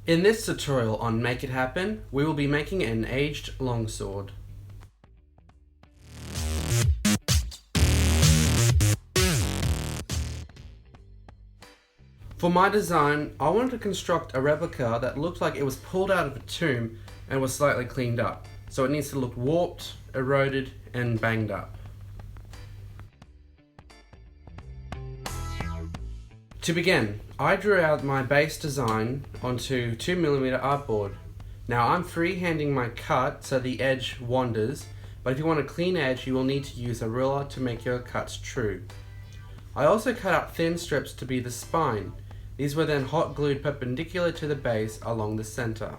In this tutorial on Make It Happen, we will be making an aged longsword. For my design, I wanted to construct a replica that looked like it was pulled out of a tomb and was slightly cleaned up, so it needs to look warped, eroded, and banged up. To begin, I drew out my base design onto 2mm artboard. Now I'm freehanding my cut so the edge wanders, but if you want a clean edge you will need to use a ruler to make your cuts true. I also cut out thin strips to be the spine. These were then hot glued perpendicular to the base along the center.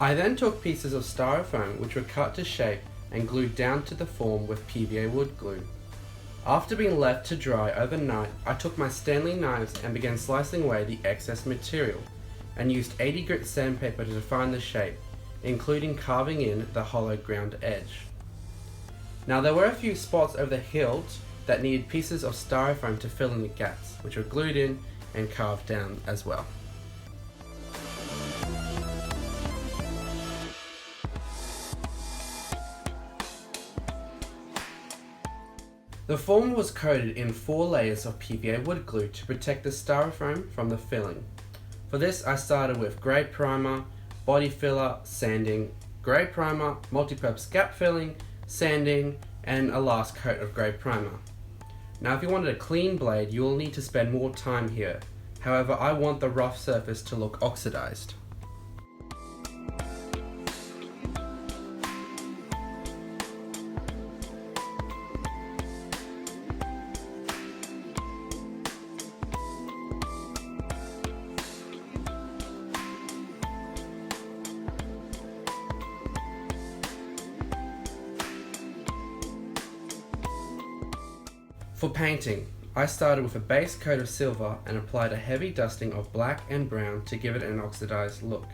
I then took pieces of Styrofoam which were cut to shape and glued down to the form with PVA wood glue. After being left to dry overnight, I took my Stanley knives and began slicing away the excess material and used 80 grit sandpaper to define the shape, including carving in the hollow ground edge. Now there were a few spots over the hilt that needed pieces of Styrofoam to fill in the gaps, which were glued in and carved down as well. The form was coated in 4 layers of PVA wood glue to protect the Styrofoam from the filling. For this I started with grey primer, body filler, sanding, grey primer, multipurpose gap filling, sanding, and a last coat of grey primer. Now if you wanted a clean blade you will need to spend more time here, however I want the rough surface to look oxidized. For painting, I started with a base coat of silver and applied a heavy dusting of black and brown to give it an oxidized look.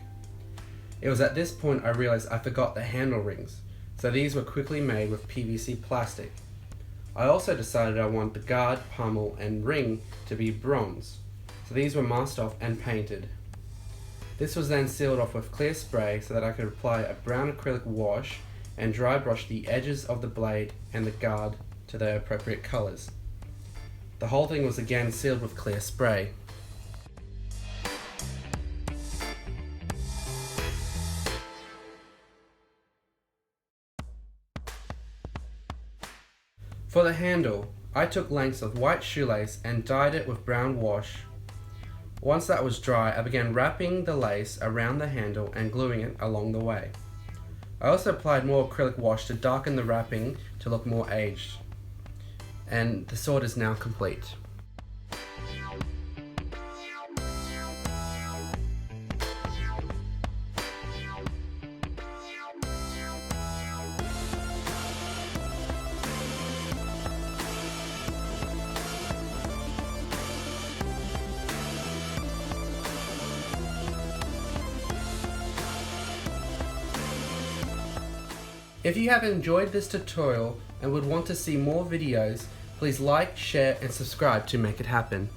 It was at this point I realized I forgot the handle rings, so these were quickly made with PVC plastic. I also decided I want the guard, pommel and ring to be bronze, so these were masked off and painted. This was then sealed off with clear spray so that I could apply a brown acrylic wash and dry brush the edges of the blade and the guard to their appropriate colors. The whole thing was again sealed with clear spray. For the handle, I took lengths of white shoelace and dyed it with brown wash. Once that was dry, I began wrapping the lace around the handle and gluing it along the way. I also applied more acrylic wash to darken the wrapping to look more aged. And the sword is now complete. If you have enjoyed this tutorial and would want to see more videos, please like, share and subscribe to Make It Happen.